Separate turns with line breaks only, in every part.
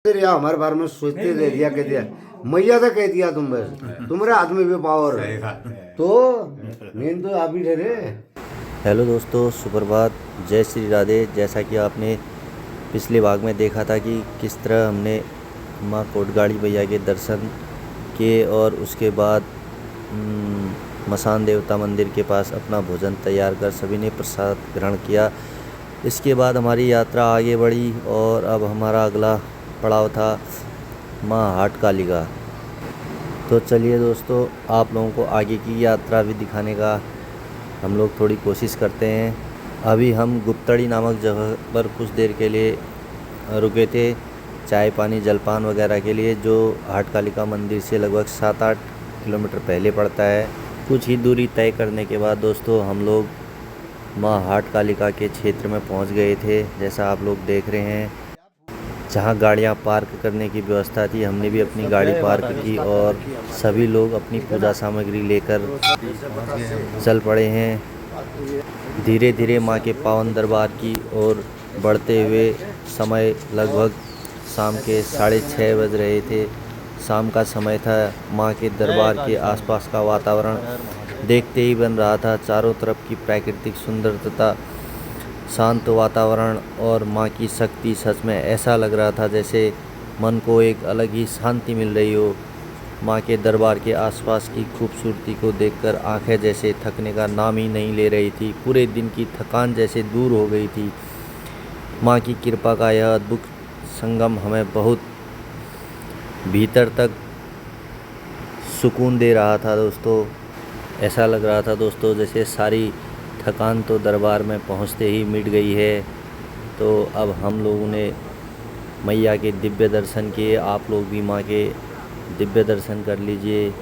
या हमारे बारे में सोचते दे दिया कह दिया मैया तो कह दिया तुम बस तुम्हारे हाथ में भी पावर तो मेन तो आप ही ठहरे।
हेलो दोस्तों, सुप्रभात, जय श्री राधे। जैसा कि आपने पिछले भाग में देखा था कि किस तरह हमने माँ कोटगाड़ी मैया के दर्शन किए और उसके बाद मसान देवता मंदिर के पास अपना भोजन तैयार कर सभी ने प्रसाद ग्रहण किया। इसके बाद हमारी यात्रा आगे बढ़ी और अब हमारा अगला पड़ाव था माँ हाट काली का। तो चलिए दोस्तों, आप लोगों को आगे की यात्रा भी दिखाने का हम लोग थोड़ी कोशिश करते हैं। अभी हम गुप्तड़ी नामक जगह पर कुछ देर के लिए रुके थे, चाय पानी जलपान वगैरह के लिए, जो हाट कालिका मंदिर से लगभग 7-8 किलोमीटर पहले पड़ता है। कुछ ही दूरी तय करने के बाद दोस्तों हम लोग माँ हाट कालिका के क्षेत्र में पहुंच गए थे। जैसा आप लोग देख रहे हैं, जहां गाड़ियां पार्क करने की व्यवस्था थी, हमने भी अपनी गाड़ी पार्क की और सभी लोग अपनी पूजा सामग्री लेकर चल पड़े हैं। धीरे धीरे माँ के पावन दरबार की ओर बढ़ते हुए समय लगभग शाम के 6:30 बज रहे थे। शाम का समय था। माँ के दरबार के आसपास का वातावरण देखते ही बन रहा था। चारों तरफ की प्राकृतिक सुंदरता, शांत वातावरण और माँ की शक्ति, सच में ऐसा लग रहा था जैसे मन को एक अलग ही शांति मिल रही हो। माँ के दरबार के आसपास की खूबसूरती को देखकर आंखें जैसे थकने का नाम ही नहीं ले रही थी। पूरे दिन की थकान जैसे दूर हो गई थी। माँ की कृपा का यह अद्भुत संगम हमें बहुत भीतर तक सुकून दे रहा था दोस्तों। ऐसा लग रहा था दोस्तों जैसे सारी थकान तो दरबार में पहुँचते ही मिट गई है। तो अब हम लोगों ने मैया के दिव्य दर्शन किए। आप लोग भी माँ के दिव्य दर्शन कर लीजिए।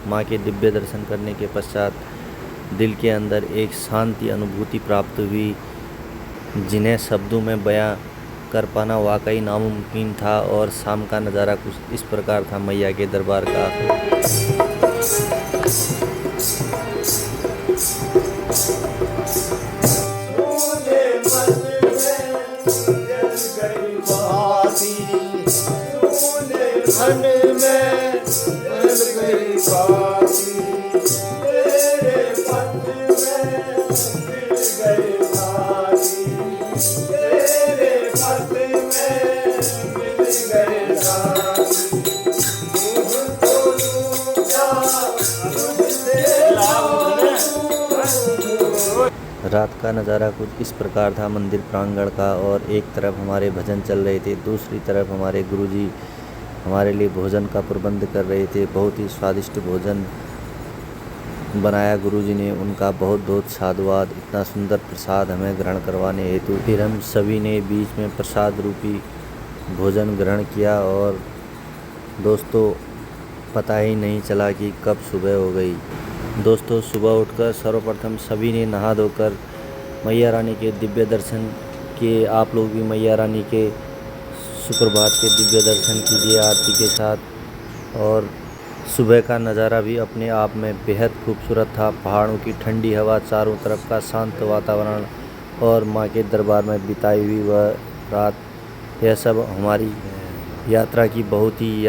माँ के दिव्य दर्शन करने के पश्चात दिल के अंदर एक शांति अनुभूति प्राप्त हुई, जिन्हें शब्दों में बयां कर पाना वाकई नामुमकिन था। और शाम का नज़ारा कुछ इस प्रकार था मैया के दरबार का। रात का नज़ारा कुछ इस प्रकार था मंदिर प्रांगण का। और एक तरफ हमारे भजन चल रहे थे, दूसरी तरफ हमारे गुरुजी हमारे लिए भोजन का प्रबंध कर रहे थे। बहुत ही स्वादिष्ट भोजन बनाया गुरुजी ने, उनका बहुत बहुत साधुवाद। इतना सुंदर प्रसाद हमें ग्रहण करवाने हेतु फिर हम सभी ने बीच में प्रसाद रूपी भोजन ग्रहण किया। और दोस्तों पता ही नहीं चला कि कब सुबह हो गई। दोस्तों सुबह उठकर सर्वप्रथम सभी ने नहा धोकर मैया रानी के दिव्य दर्शन किए। आप लोग भी मैया रानी के सुप्रभात के दिव्य दर्शन कीजिए आरती के साथ। और सुबह का नज़ारा भी अपने आप में बेहद खूबसूरत था। पहाड़ों की ठंडी हवा, चारों तरफ का शांत वातावरण और माँ के दरबार में बिताई हुई वह रात, यह सब हमारी यात्रा की बहुत ही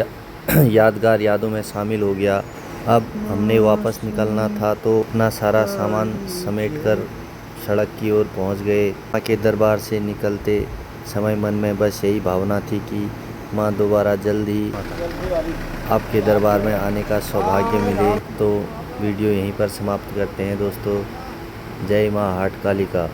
यादगार यादों में शामिल हो गया। अब हमने वापस निकलना था तो अपना सारा सामान समेटकर सड़क की ओर पहुंच गए। माँ के दरबार से निकलते समय मन में बस यही भावना थी कि माँ दोबारा जल्द ही आपके दरबार में आने का सौभाग्य मिले। तो वीडियो यहीं पर समाप्त करते हैं दोस्तों। जय माँ हाट कालिका।